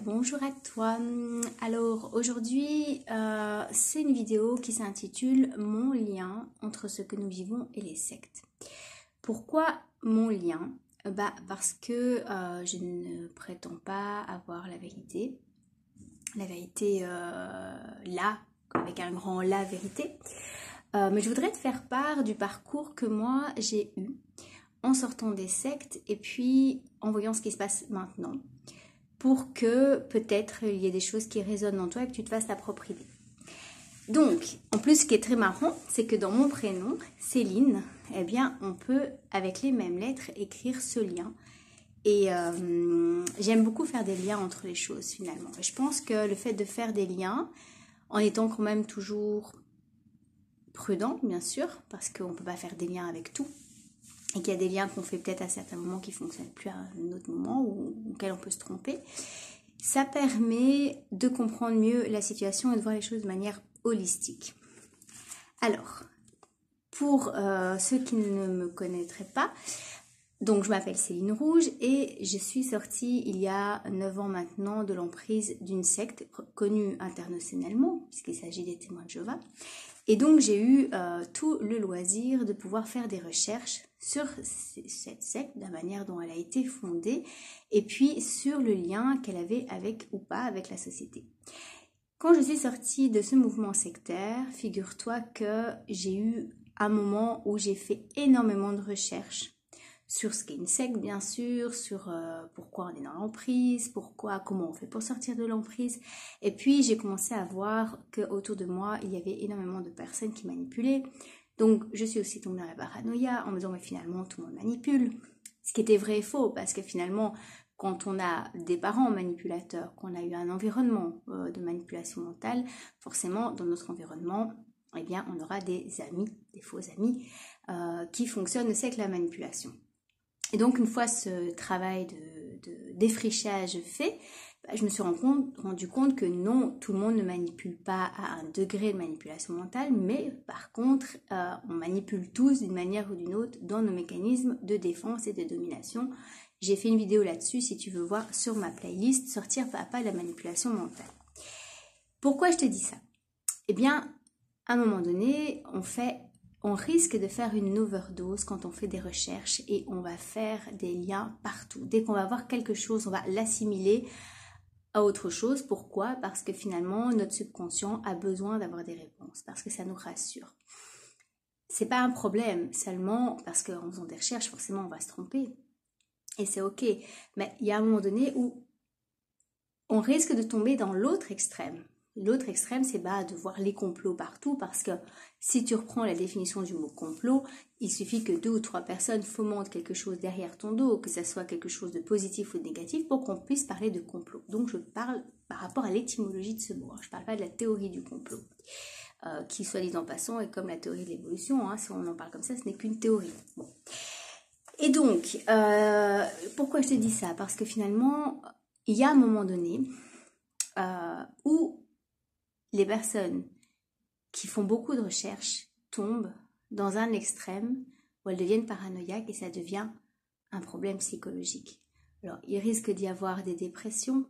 bonjour à toi. Alors aujourd'hui, c'est une vidéo qui s'intitule Mon lien entre ce que nous vivons et les sectes. Pourquoi mon lien? Parce que je ne prétends pas avoir la vérité. La vérité là, avec un grand la vérité. Mais je voudrais te faire part du parcours que moi j'ai eu en sortant des sectes et puis en voyant ce qui se passe maintenant, pour que peut-être il y ait des choses qui résonnent en toi et que tu te fasses ta propre idée. Donc, en plus, ce qui est très marrant, c'est que dans mon prénom, Céline, eh bien, on peut, avec les mêmes lettres, écrire ce lien. Et j'aime beaucoup faire des liens entre les choses, finalement. Et je pense que le fait de faire des liens, en étant quand même toujours prudent, bien sûr, parce qu'on ne peut pas faire des liens avec tout, et qu'il y a des liens qu'on fait peut-être à certains moments qui ne fonctionnent plus à un autre moment ou auquel on peut se tromper. Ça permet de comprendre mieux la situation et de voir les choses de manière holistique. Alors, pour ceux qui ne me connaîtraient pas, donc je m'appelle Céline Rouge et je suis sortie il y a 9 ans maintenant de l'emprise d'une secte connue internationalement, puisqu'il s'agit des témoins de Jéhovah. Et donc j'ai eu tout le loisir de pouvoir faire des recherches sur cette secte, la manière dont elle a été fondée, et puis sur le lien qu'elle avait avec ou pas avec la société. Quand je suis sortie de ce mouvement sectaire, figure-toi que j'ai eu un moment où j'ai fait énormément de recherches sur ce qu'est une secte, bien sûr, sur pourquoi on est dans l'emprise, comment on fait pour sortir de l'emprise. Et puis, j'ai commencé à voir qu'autour de moi, il y avait énormément de personnes qui manipulaient. Donc, je suis aussi tombée dans la paranoïa en me disant, mais finalement, tout le monde manipule. Ce qui était vrai et faux, parce que finalement, quand on a des parents manipulateurs, qu'on a eu un environnement de manipulation mentale, forcément, dans notre environnement, eh bien, on aura des amis, des faux amis, qui fonctionnent aussi avec la manipulation. Et donc, une fois ce travail de défrichage fait, je me suis rendu compte que non, tout le monde ne manipule pas à un degré de manipulation mentale, mais par contre, on manipule tous d'une manière ou d'une autre dans nos mécanismes de défense et de domination. J'ai fait une vidéo là-dessus, si tu veux voir sur ma playlist, sortir pas à pas de la manipulation mentale. Pourquoi je te dis ça? Eh bien, à un moment donné, on risque de faire une overdose quand on fait des recherches et on va faire des liens partout. Dès qu'on va voir quelque chose, on va l'assimiler à autre chose. Pourquoi? Parce que finalement, notre subconscient a besoin d'avoir des réponses, parce que ça nous rassure. C'est pas un problème, seulement parce qu'en faisant des recherches, forcément, on va se tromper. Et c'est ok. Mais il y a un moment donné où on risque de tomber dans l'autre extrême. L'autre extrême, c'est de voir les complots partout, parce que si tu reprends la définition du mot complot, il suffit que 2 ou 3 personnes fomentent quelque chose derrière ton dos, que ça soit quelque chose de positif ou de négatif, pour qu'on puisse parler de complot. Donc je parle par rapport à l'étymologie de ce mot, je ne parle pas de la théorie du complot, qui soit dit en passant est comme la théorie de l'évolution, si on en parle comme ça, ce n'est qu'une théorie. Bon. Et donc, pourquoi je te dis ça? Parce que finalement, il y a un moment donné où les personnes qui font beaucoup de recherches tombent dans un extrême où elles deviennent paranoïaques et ça devient un problème psychologique. Alors, il risque d'y avoir des dépressions,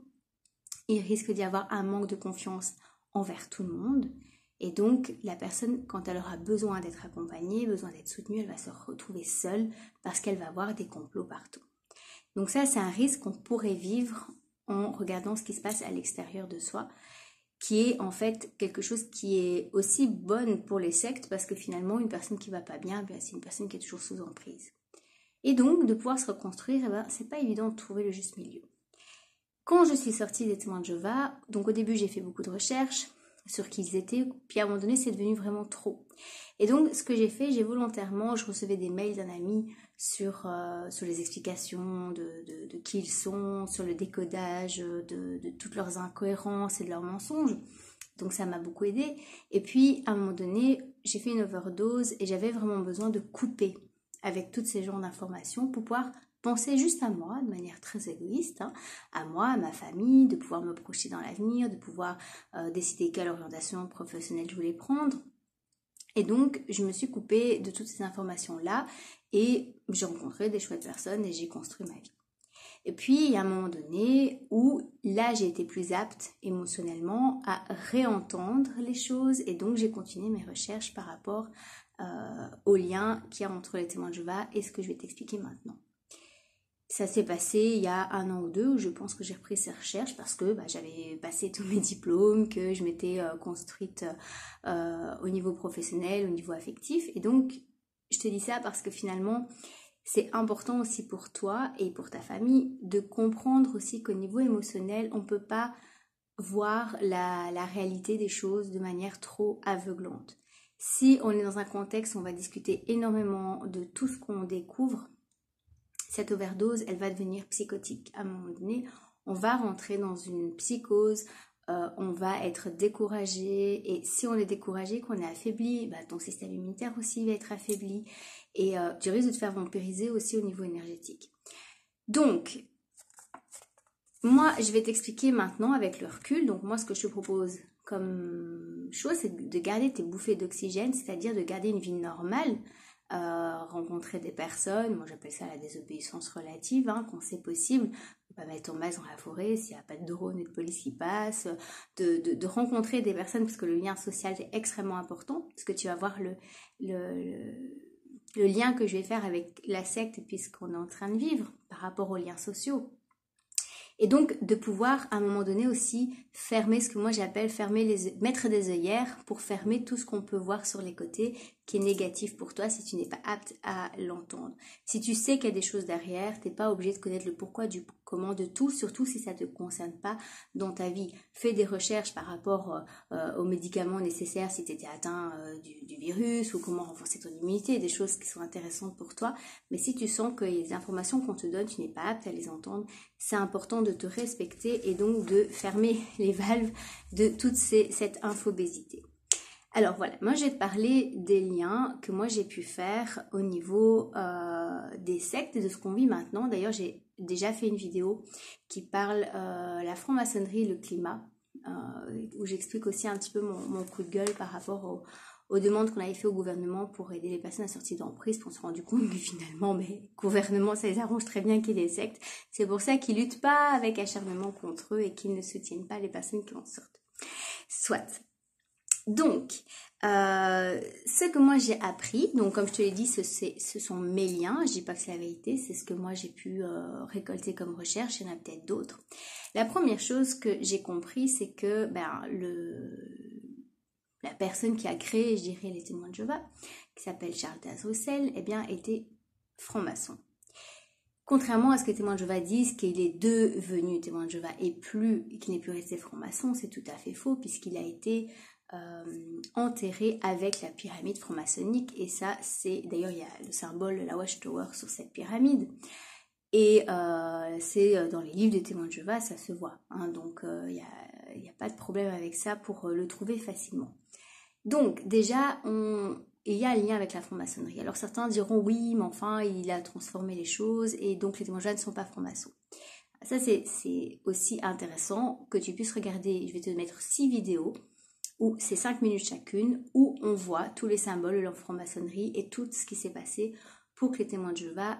il risque d'y avoir un manque de confiance envers tout le monde. Et donc, la personne, quand elle aura besoin d'être accompagnée, besoin d'être soutenue, elle va se retrouver seule parce qu'elle va avoir des complots partout. Donc ça, c'est un risque qu'on pourrait vivre en regardant ce qui se passe à l'extérieur de soi, qui est en fait quelque chose qui est aussi bonne pour les sectes, parce que finalement, une personne qui va pas bien, c'est une personne qui est toujours sous emprise. Et donc, de pouvoir se reconstruire, c'est pas évident de trouver le juste milieu. Quand je suis sortie des témoins de Jéhovah, donc au début, j'ai fait beaucoup de recherches sur qui ils étaient, puis à un moment donné, c'est devenu vraiment trop. Et donc, ce que j'ai fait, je recevais des mails d'un ami sur les explications de qui ils sont, sur le décodage de toutes leurs incohérences et de leurs mensonges. Donc, ça m'a beaucoup aidée. Et puis, à un moment donné, j'ai fait une overdose et j'avais vraiment besoin de couper avec tous ces genres d'informations pour pouvoir penser juste à moi, de manière très égoïste, à moi, à ma famille, de pouvoir me projeter dans l'avenir, de pouvoir décider quelle orientation professionnelle je voulais prendre. Et donc, je me suis coupée de toutes ces informations-là et j'ai rencontré des chouettes personnes et j'ai construit ma vie. Et puis, il y a un moment donné où là, j'ai été plus apte émotionnellement à réentendre les choses et donc j'ai continué mes recherches par rapport au lien qu'il y a entre les témoins de Jéhovah et ce que je vais t'expliquer maintenant. Ça s'est passé il y a 1 an ou 2 où je pense que j'ai repris ces recherches parce que j'avais passé tous mes diplômes, que je m'étais construite au niveau professionnel, au niveau affectif. Et donc, je te dis ça parce que finalement, c'est important aussi pour toi et pour ta famille de comprendre aussi qu'au niveau émotionnel, on ne peut pas voir la réalité des choses de manière trop aveuglante. Si on est dans un contexte où on va discuter énormément de tout ce qu'on découvre, cette overdose, elle va devenir psychotique. À un moment donné, on va rentrer dans une psychose, on va être découragé. Et si on est découragé, qu'on est affaibli, ton système immunitaire aussi va être affaibli. Et tu risques de te faire vampiriser aussi au niveau énergétique. Donc, moi, je vais t'expliquer maintenant avec le recul. Donc, moi, ce que je te propose comme chose, c'est de garder tes bouffées d'oxygène, c'est-à-dire de garder une vie normale, rencontrer des personnes, moi j'appelle ça la désobéissance relative, quand c'est possible, ne pas mettre ton masque dans la forêt s'il n'y a pas de drone et de police qui passe, de rencontrer des personnes parce que le lien social c'est extrêmement important, parce que tu vas voir le lien que je vais faire avec la secte et puis ce qu'on est en train de vivre par rapport aux liens sociaux. Et donc de pouvoir à un moment donné aussi fermer ce que moi j'appelle mettre des œillères pour fermer tout ce qu'on peut voir sur les côtés qui est négatif pour toi si tu n'es pas apte à l'entendre. Si tu sais qu'il y a des choses derrière, tu n'es pas obligé de connaître le pourquoi du comment de tout, surtout si ça ne te concerne pas dans ta vie. Fais des recherches par rapport aux médicaments nécessaires si tu étais atteint du virus ou comment renforcer ton immunité, des choses qui sont intéressantes pour toi. Mais si tu sens que les informations qu'on te donne, tu n'es pas apte à les entendre, c'est important de te respecter et donc de fermer les valves de toute cette infobésité. Alors voilà, moi je vais te parler des liens que moi j'ai pu faire au niveau des sectes et de ce qu'on vit maintenant. D'ailleurs, j'ai déjà fait une vidéo qui parle la franc-maçonnerie et le climat, où j'explique aussi un petit peu mon coup de gueule par rapport aux demandes qu'on avait fait au gouvernement pour aider les personnes à sortir d'emprise. On s'est rendu compte que finalement, le gouvernement, ça les arrange très bien qu'il y ait des sectes. C'est pour ça qu'ils luttent pas avec acharnement contre eux et qu'ils ne soutiennent pas les personnes qui en sortent. Soit. Donc, ce que moi j'ai appris, donc comme je te l'ai dit, ce sont mes liens, je dis pas que c'est la vérité, c'est ce que moi j'ai pu récolter comme recherche, il y en a peut-être d'autres. La première chose que j'ai compris, c'est que la personne qui a créé, je dirais, les témoins de Jéhovah, qui s'appelle Charles Taze-Russell, était franc-maçon. Contrairement à ce que les témoins de Jéhovah disent, qu'il est devenu témoin de Jéhovah et qu'il n'est plus resté franc-maçon, c'est tout à fait faux, puisqu'il a été enterré avec la pyramide franc-maçonnique, et ça c'est, d'ailleurs il y a le symbole de la Watchtower sur cette pyramide, et c'est dans les livres des témoins de Jéhovah, ça se voit, donc il n'y a pas de problème avec ça pour le trouver facilement. Donc déjà, il y a un lien avec la franc-maçonnerie. Alors certains diront oui, mais enfin il a transformé les choses et donc les témoins de Jéhovah ne sont pas francs-maçons. Ça c'est aussi intéressant que tu puisses regarder, je vais te mettre 6 vidéos, où c'est 5 minutes chacune, où on voit tous les symboles de leur franc-maçonnerie et tout ce qui s'est passé pour que les témoins de Jéhovah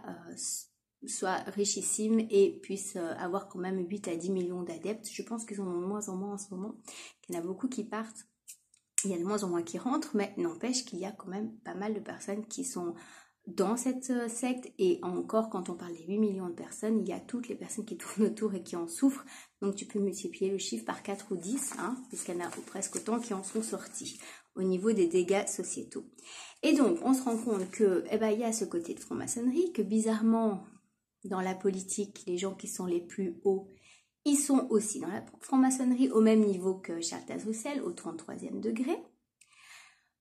soient richissimes et puissent avoir quand même 8 à 10 millions d'adeptes. Je pense qu'ils en ont de moins en moins en ce moment, qu'il y en a beaucoup qui partent, il y a de moins en moins qui rentrent, mais n'empêche qu'il y a quand même pas mal de personnes qui sont dans cette secte, et encore quand on parle des 8 millions de personnes, il y a toutes les personnes qui tournent autour et qui en souffrent, donc tu peux multiplier le chiffre par 4 ou 10, puisqu'il y en a presque autant qui en sont sortis au niveau des dégâts sociétaux. Et donc on se rend compte que il y a ce côté de franc-maçonnerie, que bizarrement dans la politique, les gens qui sont les plus hauts, ils sont aussi dans la franc-maçonnerie au même niveau que Charles Taze-Russell, au 33e degré.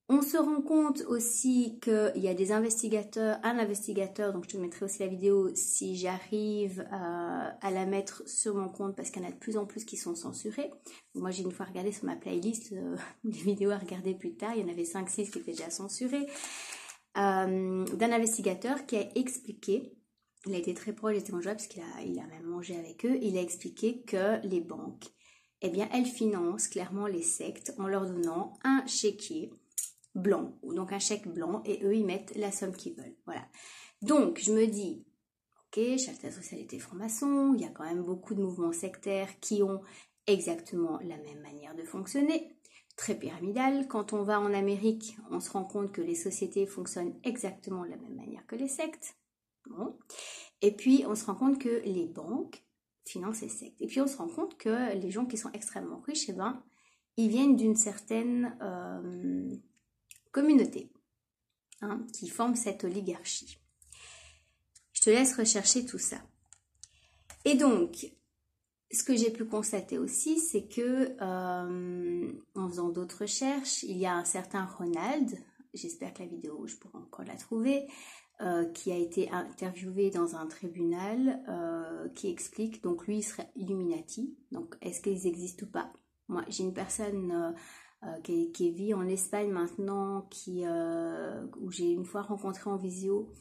On se rend compte aussi qu'il y a des investigateurs, un investigateur, donc je te mettrai aussi la vidéo si j'arrive à la mettre sur mon compte parce qu'il y en a de plus en plus qui sont censurés. Moi j'ai une fois regardé sur ma playlist des vidéos à regarder plus tard, il y en avait 5-6 qui étaient déjà censurées, d'un investigateur qui a expliqué, il a été très proche des témoins de Jéhovah parce qu'il a même mangé avec eux, il a expliqué que les banques, elles financent clairement les sectes en leur donnant un chéquier blanc, donc un chèque blanc, et eux ils mettent la somme qu'ils veulent. Voilà. Donc je me dis, ok, Chalta Socialité Franc-Maçon, il y a quand même beaucoup de mouvements sectaires qui ont exactement la même manière de fonctionner, très pyramidale. Quand on va en Amérique, on se rend compte que les sociétés fonctionnent exactement de la même manière que les sectes. Bon. Et puis, on se rend compte que les banques financent les sectes. Et puis, on se rend compte que les gens qui sont extrêmement riches, eh ben, ils viennent d'une certaine communauté qui forme cette oligarchie. Je te laisse rechercher tout ça. Et donc, ce que j'ai pu constater aussi, c'est que en faisant d'autres recherches, il y a un certain Ronald, j'espère que la vidéo, je pourrai encore la trouver, qui a été interviewé dans un tribunal, qui explique, donc lui il serait Illuminati, donc est-ce qu'ils existent ou pas? Moi j'ai une personne qui vit en Espagne maintenant, où j'ai une fois rencontré en visio,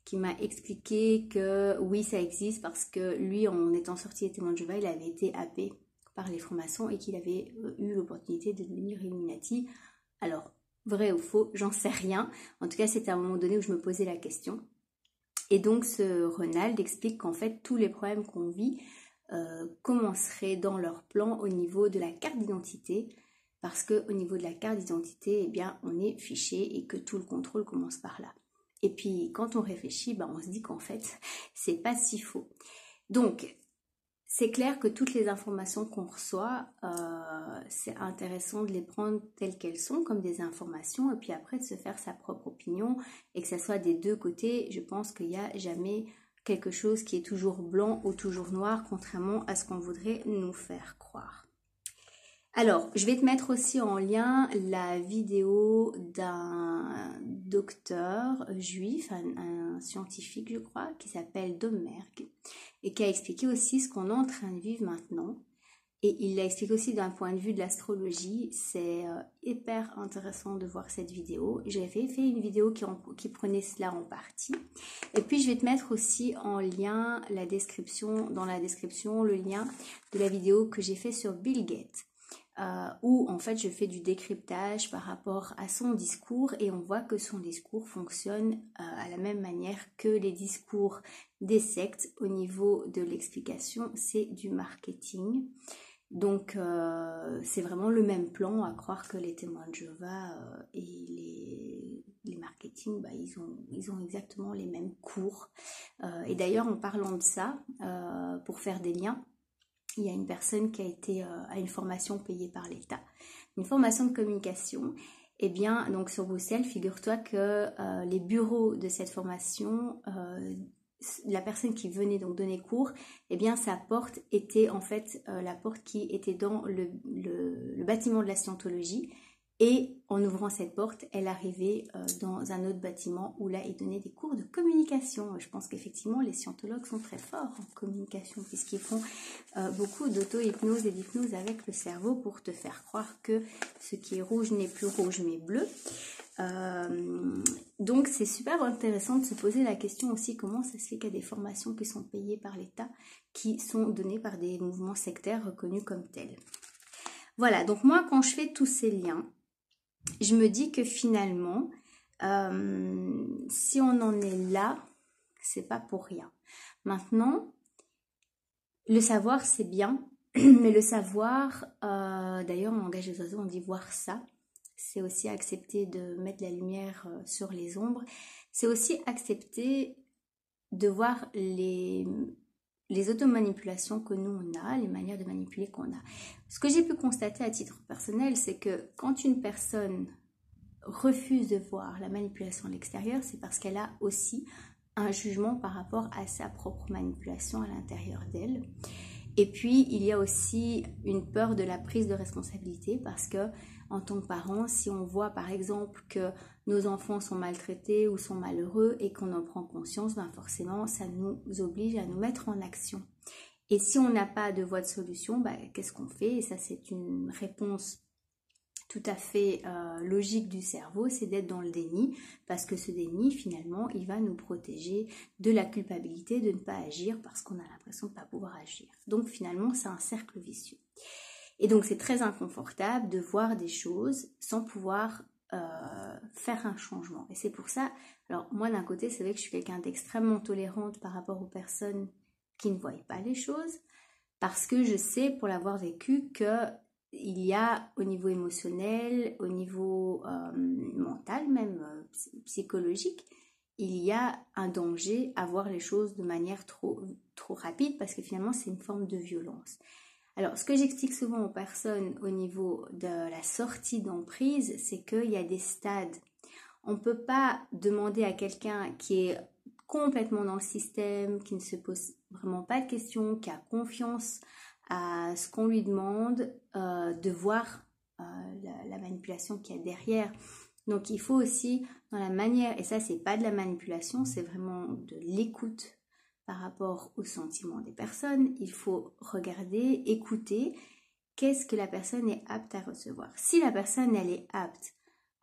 qui m'a expliqué que oui, ça existe parce que lui, en étant sorti des témoins de Jéhovah, il avait été happé par les francs-maçons et qu'il avait eu l'opportunité de devenir Illuminati. Alors, vrai ou faux, j'en sais rien. En tout cas, c'était à un moment donné où je me posais la question. Et donc, ce Ronald explique qu'en fait, tous les problèmes qu'on vit commenceraient dans leur plan au niveau de la carte d'identité, parce qu'au niveau de la carte d'identité, eh bien, on est fiché et que tout le contrôle commence par là. Et puis, quand on réfléchit, on se dit qu'en fait, c'est pas si faux. Donc, c'est clair que toutes les informations qu'on reçoit, c'est intéressant de les prendre telles qu'elles sont, comme des informations, et puis après de se faire sa propre opinion, et que ça soit des deux côtés. Je pense qu'il n'y a jamais quelque chose qui est toujours blanc ou toujours noir, contrairement à ce qu'on voudrait nous faire croire. Alors, je vais te mettre aussi en lien la vidéo d'un docteur juif, un scientifique je crois, qui s'appelle Dommerg, et qui a expliqué aussi ce qu'on est en train de vivre maintenant. Et il l'a expliqué aussi d'un point de vue de l'astrologie. C'est hyper intéressant de voir cette vidéo. J'avais fait une vidéo qui prenait cela en partie. Et puis je vais te mettre aussi en lien dans la description, le lien de la vidéo que j'ai fait sur Bill Gates. Où en fait je fais du décryptage par rapport à son discours et on voit que son discours fonctionne à la même manière que les discours des sectes. Au niveau de l'explication, c'est du marketing. Donc c'est vraiment le même plan, à croire que les témoins de Jéhovah et les marketing, ils ont exactement les mêmes cours. Et d'ailleurs en parlant de ça, pour faire des liens, il y a une personne qui a été à une formation payée par l'État, une formation de communication. Eh bien, donc sur Bruxelles, figure-toi que les bureaux de cette formation, la personne qui venait donc donner cours, eh bien sa porte était en fait la porte qui était dans le bâtiment de la scientologie. Et en ouvrant cette porte, elle arrivait dans un autre bâtiment où là, il donnait des cours de communication. Je pense qu'effectivement, les scientologues sont très forts en communication puisqu'ils font beaucoup d'auto-hypnose et d'hypnose avec le cerveau pour te faire croire que ce qui est rouge n'est plus rouge mais bleu. Donc, c'est super intéressant de se poser la question aussi comment ça se fait qu'il y a des formations qui sont payées par l'État qui sont données par des mouvements sectaires reconnus comme tels. Voilà, donc moi, quand je fais tous ces liens, je me dis que finalement, si on en est là, c'est pas pour rien. Maintenant, le savoir c'est bien, mais le savoir, d'ailleurs en langage des oiseaux on dit voir ça, c'est aussi accepter de mettre la lumière sur les ombres, c'est aussi accepter de voir les automanipulations que nous on a, les manières de manipuler qu'on a. Ce que j'ai pu constater à titre personnel, c'est que quand une personne refuse de voir la manipulation à l'extérieur, c'est parce qu'elle a aussi un jugement par rapport à sa propre manipulation à l'intérieur d'elle. Et puis, il y a aussi une peur de la prise de responsabilité parce que, en tant que parent, si on voit par exemple que nos enfants sont maltraités ou sont malheureux et qu'on en prend conscience, forcément, ça nous oblige à nous mettre en action. Et si on n'a pas de voie de solution, qu'est-ce qu'on fait? Et ça, c'est une réponse tout à fait logique du cerveau, c'est d'être dans le déni, parce que ce déni, finalement, il va nous protéger de la culpabilité de ne pas agir parce qu'on a l'impression de ne pas pouvoir agir. Donc finalement, c'est un cercle vicieux. Et donc c'est très inconfortable de voir des choses sans pouvoir faire un changement. Et c'est pour ça, alors moi d'un côté, c'est vrai que je suis quelqu'un d'extrêmement tolérante par rapport aux personnes qui ne voient pas les choses, parce que je sais, pour l'avoir vécu, que il y a au niveau émotionnel, au niveau mental, même psychologique, il y a un danger à voir les choses de manière trop rapide, parce que finalement c'est une forme de violence. Alors, ce que j'explique souvent aux personnes au niveau de la sortie d'emprise, c'est qu'il y a des stades. On ne peut pas demander à quelqu'un qui est complètement dans le système, qui ne se pose vraiment pas de questions, qui a confiance à ce qu'on lui demande, de voir la manipulation qu'il y a derrière. Donc, il faut aussi, dans la manière, et ça, c'est pas de la manipulation, c'est vraiment de l'écoute par rapport aux sentiments des personnes. Il faut regarder, écouter, qu'est-ce que la personne est apte à recevoir. Si la personne, elle est apte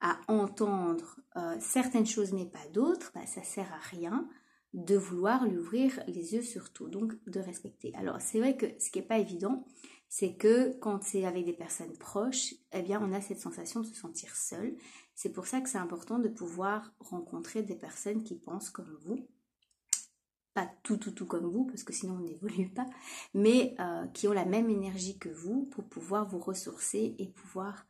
à entendre certaines choses mais pas d'autres, bah, ça sert à rien de vouloir lui ouvrir les yeux sur tout, donc de respecter. Alors c'est vrai que ce qui n'est pas évident, c'est que quand c'est avec des personnes proches, eh bien on a cette sensation de se sentir seul. C'est pour ça que c'est important de pouvoir rencontrer des personnes qui pensent comme vous, pas tout comme vous, parce que sinon on n'évolue pas, mais qui ont la même énergie que vous pour pouvoir vous ressourcer et pouvoir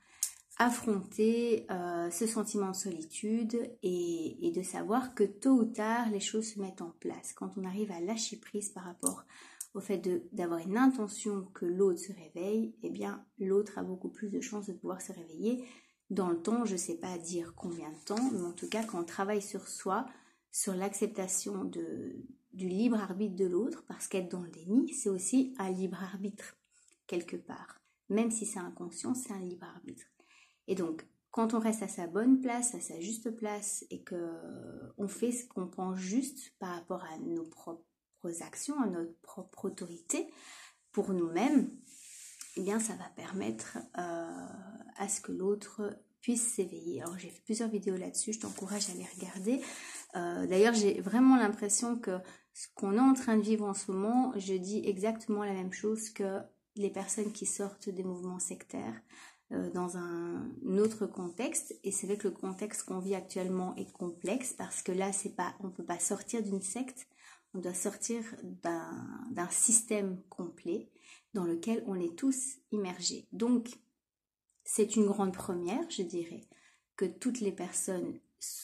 affronter ce sentiment de solitude et de savoir que tôt ou tard les choses se mettent en place. Quand on arrive à lâcher prise par rapport au fait d'avoir une intention que l'autre se réveille, eh bien l'autre a beaucoup plus de chances de pouvoir se réveiller dans le temps. Je ne sais pas dire combien de temps, mais en tout cas quand on travaille sur soi, sur l'acceptation du libre arbitre de l'autre, parce qu'être dans le déni, c'est aussi un libre arbitre quelque part. Même si c'est inconscient, c'est un libre arbitre. Et donc, quand on reste à sa bonne place, à sa juste place, et qu'on fait ce qu'on pense juste par rapport à nos propres actions, à notre propre autorité, pour nous-mêmes, eh bien, ça va permettre à ce que l'autre puisse s'éveiller. Alors, j'ai fait plusieurs vidéos là-dessus, je t'encourage à les regarder. D'ailleurs, j'ai vraiment l'impression que ce qu'on est en train de vivre en ce moment, je dis exactement la même chose que les personnes qui sortent des mouvements sectaires, dans un autre contexte. Et c'est vrai que le contexte qu'on vit actuellement est complexe, parce que là, on ne peut pas sortir d'une secte, on doit sortir d'un système complet dans lequel on est tous immergés. Donc, c'est une grande première, je dirais, que toutes les personnes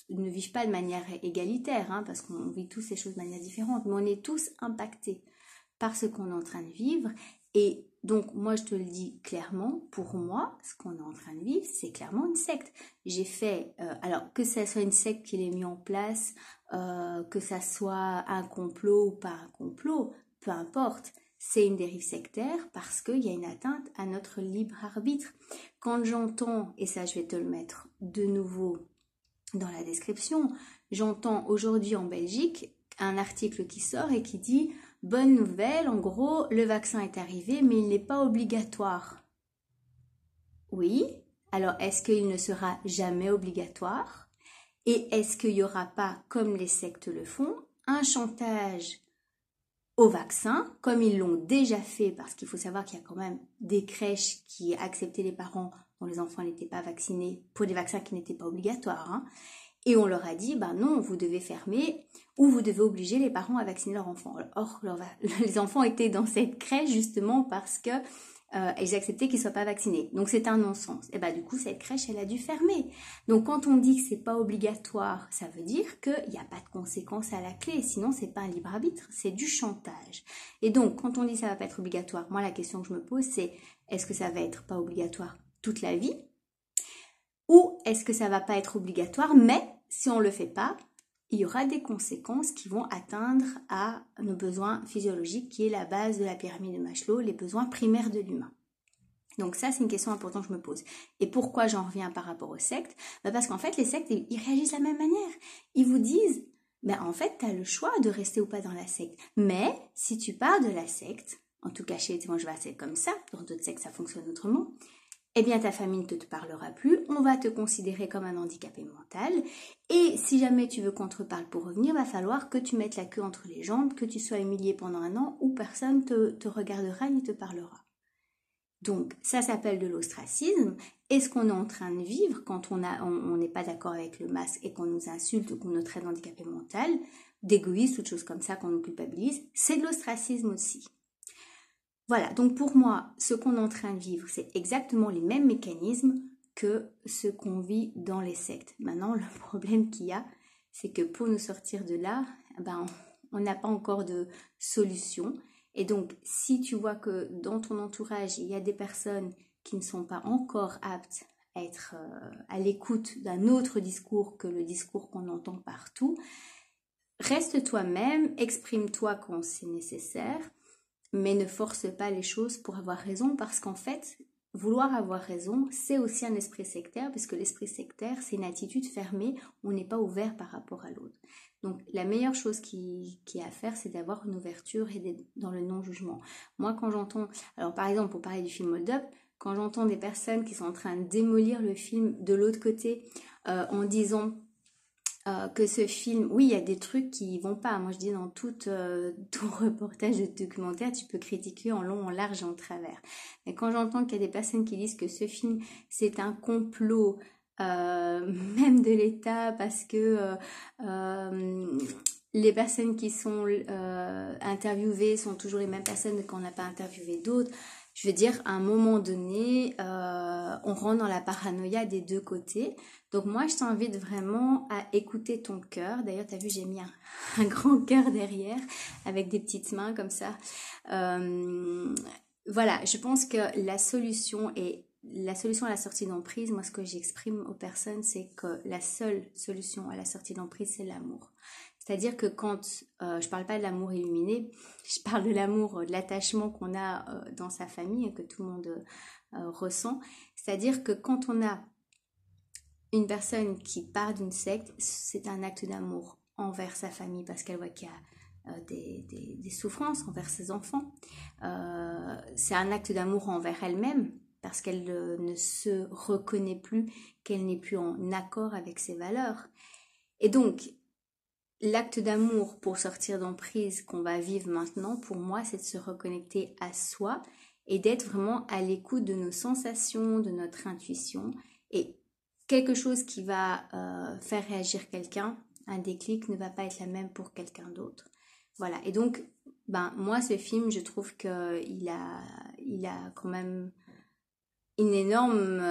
ne vivent pas de manière égalitaire, hein, parce qu'on vit tous ces choses de manière différente, mais on est tous impactés par ce qu'on est en train de vivre. Et donc, moi, je te le dis clairement, pour moi, ce qu'on est en train de vivre, c'est clairement une secte. J'ai fait, alors que ça soit une secte qui l'ait mis en place, que ça soit un complot ou pas un complot, peu importe, c'est une dérive sectaire parce qu'il y a une atteinte à notre libre arbitre. Quand j'entends, et ça je vais te le mettre de nouveau dans la description, j'entends aujourd'hui en Belgique un article qui sort et qui dit « Bonne nouvelle, en gros, le vaccin est arrivé, mais il n'est pas obligatoire. » Oui, alors est-ce qu'il ne sera jamais obligatoire? Et est-ce qu'il n'y aura pas, comme les sectes le font, un chantage au vaccin, comme ils l'ont déjà fait, parce qu'il faut savoir qu'il y a quand même des crèches qui acceptaient les parents dont les enfants n'étaient pas vaccinés pour des vaccins qui n'étaient pas obligatoires, hein. Et on leur a dit, ben non, vous devez fermer ou vous devez obliger les parents à vacciner leurs enfants. Or, les enfants étaient dans cette crèche justement parce que ils acceptaient qu'ils ne soient pas vaccinés. Donc, c'est un non-sens. Et ben du coup, cette crèche, elle a dû fermer. Donc, quand on dit que c'est pas obligatoire, ça veut dire qu'il n'y a pas de conséquences à la clé. Sinon, c'est pas un libre arbitre, c'est du chantage. Et donc, quand on dit que ça va pas être obligatoire, moi, la question que je me pose, c'est est-ce que ça va être pas obligatoire toute la vie? Ou est-ce que ça va pas être obligatoire, mais si on le fait pas, il y aura des conséquences qui vont atteindre à nos besoins physiologiques, qui est la base de la pyramide de Maslow, les besoins primaires de l'humain. Donc ça, c'est une question importante que je me pose. Et pourquoi j'en reviens par rapport aux sectes? Parce qu'en fait, les sectes, ils réagissent de la même manière. Ils vous disent, en fait, tu as le choix de rester ou pas dans la secte. Mais si tu pars de la secte, en tout cas chez les évangéliques, c'est comme ça, dans d'autres sectes, ça fonctionne autrement, eh bien ta famille ne te parlera plus, on va te considérer comme un handicapé mental, et si jamais tu veux qu'on te reparle pour revenir, va falloir que tu mettes la queue entre les jambes, que tu sois humilié pendant 1 an, où personne te regardera ni te parlera. Donc, ça s'appelle de l'ostracisme. Et ce qu'on est en train de vivre quand on n'est pas d'accord avec le masque et qu'on nous insulte ou qu'on nous traite d'handicapé mental, d'égoïste, toutes choses comme ça, qu'on nous culpabilise, c'est de l'ostracisme aussi. Voilà, donc pour moi, ce qu'on est en train de vivre, c'est exactement les mêmes mécanismes que ce qu'on vit dans les sectes. Maintenant, le problème qu'il y a, c'est que pour nous sortir de là, on n'a pas encore de solution. Et donc, si tu vois que dans ton entourage, il y a des personnes qui ne sont pas encore aptes à être à l'écoute d'un autre discours que le discours qu'on entend partout, reste toi-même, exprime-toi quand c'est nécessaire, mais ne force pas les choses pour avoir raison, parce qu'en fait, vouloir avoir raison, c'est aussi un esprit sectaire, parce que l'esprit sectaire, c'est une attitude fermée, on n'est pas ouvert par rapport à l'autre. Donc, la meilleure chose qui est à faire, c'est d'avoir une ouverture et d'être dans le non-jugement. Moi, quand j'entends, alors par exemple, pour parler du film Hold Up, quand j'entends des personnes qui sont en train de démolir le film de l'autre côté, en disant que ce film, oui, il y a des trucs qui vont pas. Moi, je dis dans tout reportage de documentaire, tu peux critiquer en long, en large et en travers. Mais quand j'entends qu'il y a des personnes qui disent que ce film, c'est un complot, même de l'État, parce que les personnes qui sont interviewées sont toujours les mêmes personnes qu'on n'a pas interviewé d'autres. Je veux dire, à un moment donné, on rentre dans la paranoïa des deux côtés. Donc moi, je t'invite vraiment à écouter ton cœur. D'ailleurs, tu as vu, j'ai mis un grand cœur derrière, avec des petites mains comme ça. Voilà, je pense que la solution à la sortie d'emprise, moi, ce que j'exprime aux personnes, c'est que la seule solution à la sortie d'emprise, c'est l'amour. C'est-à-dire que quand, je parle pas de l'amour illuminé, je parle de l'amour, de l'attachement qu'on a dans sa famille et que tout le monde ressent. C'est-à-dire que quand on a une personne qui part d'une secte, c'est un acte d'amour envers sa famille parce qu'elle voit qu'il y a des souffrances envers ses enfants. C'est un acte d'amour envers elle-même parce qu'elle ne se reconnaît plus, qu'elle n'est plus en accord avec ses valeurs. Et donc, l'acte d'amour pour sortir d'emprise qu'on va vivre maintenant, pour moi, c'est de se reconnecter à soi et d'être vraiment à l'écoute de nos sensations, de notre intuition. Et quelque chose qui va faire réagir quelqu'un, un déclic, ne va pas être la même pour quelqu'un d'autre. Voilà. Et donc, moi, ce film, je trouve qu'il a quand même une énorme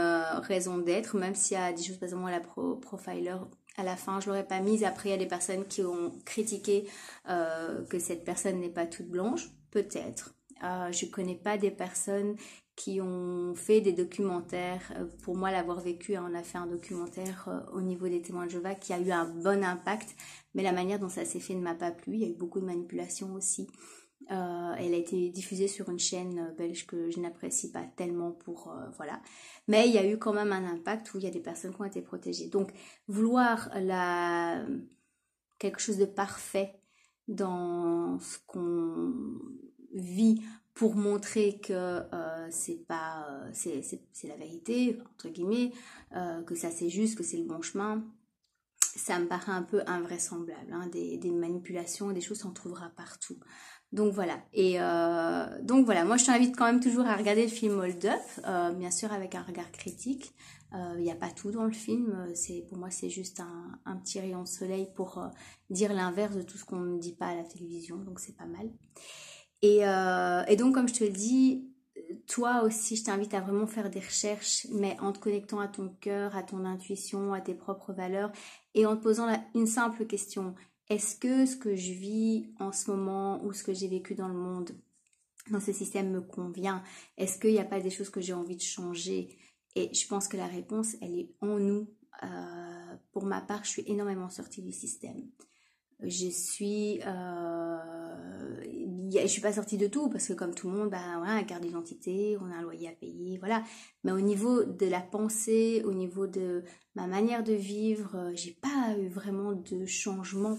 raison d'être, même s'il y a des choses, par exemple, la profiler, à la fin, je l'aurais pas mise. Après, il y a des personnes qui ont critiqué que cette personne n'est pas toute blanche. Peut-être. Je connais pas des personnes qui ont fait des documentaires. Pour moi, l'avoir vécu, on a fait un documentaire au niveau des témoins de Jéhovah qui a eu un bon impact, mais la manière dont ça s'est fait ne m'a pas plu. Il y a eu beaucoup de manipulation aussi. Elle a été diffusée sur une chaîne belge que je n'apprécie pas tellement pour voilà, mais il y a eu quand même un impact où il y a des personnes qui ont été protégées. Donc vouloir quelque chose de parfait dans ce qu'on vit pour montrer que c'est la vérité entre guillemets, que ça c'est juste, que c'est le bon chemin, ça me paraît un peu invraisemblable, hein. Des manipulations, des choses, on trouvera partout. Donc voilà, et donc voilà, moi je t'invite quand même toujours à regarder le film Hold Up, bien sûr avec un regard critique. Il n'y a pas tout dans le film, pour moi c'est juste un petit rayon de soleil pour dire l'inverse de tout ce qu'on ne dit pas à la télévision, donc c'est pas mal. Et donc comme je te le dis, toi aussi je t'invite à vraiment faire des recherches, mais en te connectant à ton cœur, à ton intuition, à tes propres valeurs, et en te posant une simple question. Est-ce que ce que je vis en ce moment ou ce que j'ai vécu dans le monde, dans ce système me convient? Est-ce qu'il n'y a pas des choses que j'ai envie de changer? Et je pense que la réponse, elle est en nous. Pour ma part, je suis énormément sortie du système. Je suis pas sortie de tout parce que comme tout le monde, voilà, un carte d'identité, on a un loyer à payer, voilà. Mais au niveau de la pensée, au niveau de ma manière de vivre, j'ai pas eu vraiment de changement.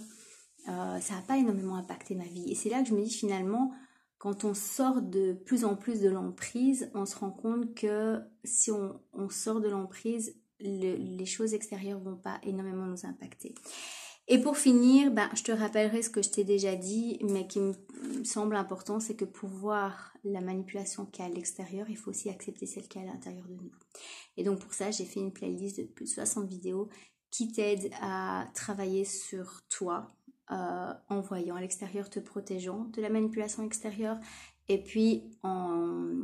Ça n'a pas énormément impacté ma vie. Et c'est là que je me dis finalement, quand on sort de plus en plus de l'emprise, on se rend compte que si on sort de l'emprise, les choses extérieures vont pas énormément nous impacter. Et pour finir, je te rappellerai ce que je t'ai déjà dit, mais qui me semble important, c'est que pour voir la manipulation qu'il y a à l'extérieur, il faut aussi accepter celle qu'il y a à l'intérieur de nous. Et donc pour ça, j'ai fait une playlist de plus de 60 vidéos qui t'aident à travailler sur toi, en voyant à l'extérieur, te protégeant de la manipulation extérieure, et puis en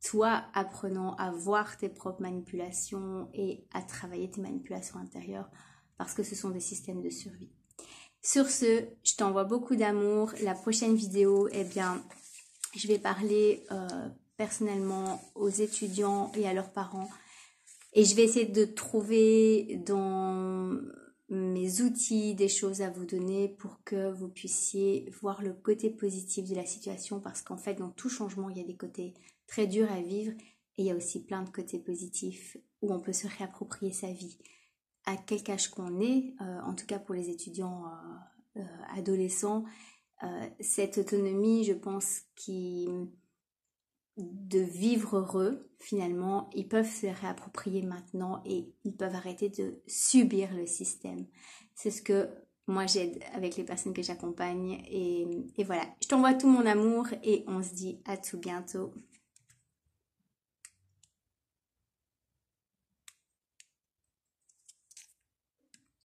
toi apprenant à voir tes propres manipulations et à travailler tes manipulations intérieures, parce que ce sont des systèmes de survie. Sur ce, je t'envoie beaucoup d'amour. La prochaine vidéo, je vais parler personnellement aux étudiants et à leurs parents. Et je vais essayer de trouver dans mes outils des choses à vous donner pour que vous puissiez voir le côté positif de la situation, parce qu'en fait, dans tout changement, il y a des côtés très durs à vivre et il y a aussi plein de côtés positifs où on peut se réapproprier sa vie. À quel âge qu'on est, en tout cas pour les étudiants adolescents, cette autonomie, je pense, de vivre heureux, finalement, ils peuvent se réapproprier maintenant et ils peuvent arrêter de subir le système. C'est ce que moi j'aide avec les personnes que j'accompagne et voilà. Je t'envoie tout mon amour et on se dit à tout bientôt.